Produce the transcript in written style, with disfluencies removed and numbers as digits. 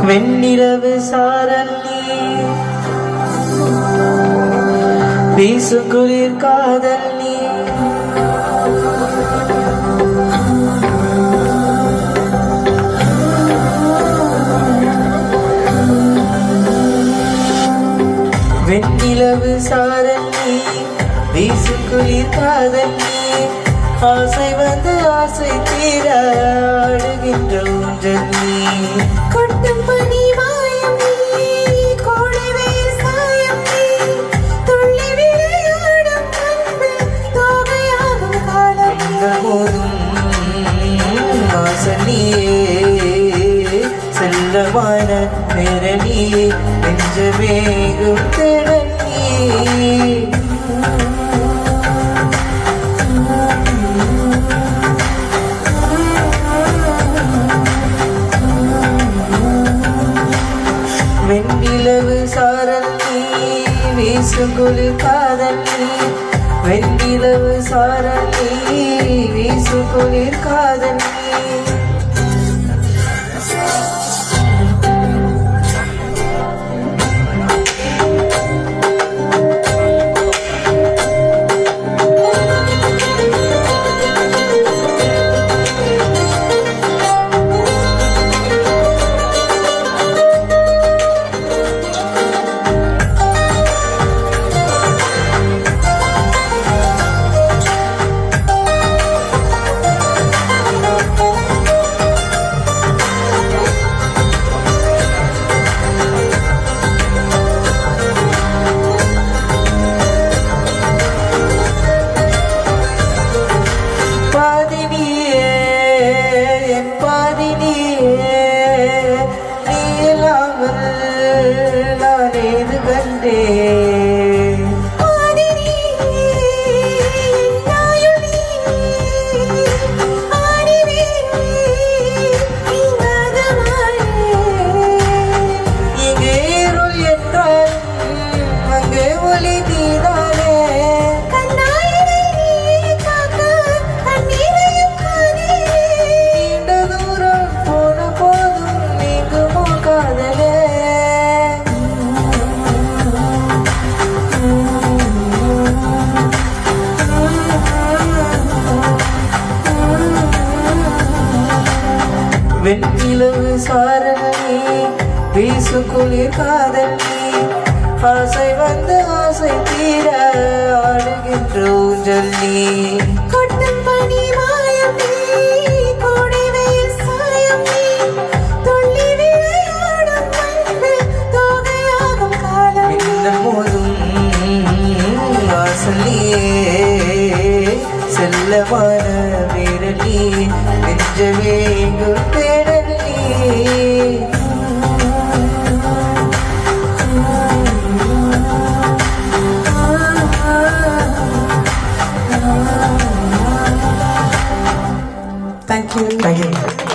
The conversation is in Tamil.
வெண்ணிலவு சாரல் நீ வீசு குளிர் காதல் நீ வெண்ணிலவு சாரல் நீ வீசு குளிர் காதல் நீ ஆசை வந்து ஆசை தீர ஆடுகின்ற ஊஞ்சல் நீ கொட்டும் பனி மாயம் நீ கோடை வெயில் சாயம் நீ துள்ளி விளையாடும் அன்பு தோகையாகும் காலம் போதும் வாசனியே செல்லமான நிரணியே நெஞ்சமேகும் திறன் நீ வெண்ணிலவு சாரல் நீ வீசும் குளிர் காதல் நீ வெண்ணிலவு சாரல் நீ வீசும் குளிர் காதல் நீ வெண்ணிலவு சாரல் நீ வீசு குளிர் காதல் நீ ஆசை வந்து ஆசை தீர ஆடுகின்ற ஊஞ்சல் நீ கொட்டும் பனி மாயம் நீ கோடை வெயில் சாயம் நீ துள்ளி விளையாடும் அன்பு தோகையாகும் காலம் மின்னல் மோதும் வாசலியே செல்லமான விரலி நெஞ்சமேங்கும் தேடல் நீ Thank you.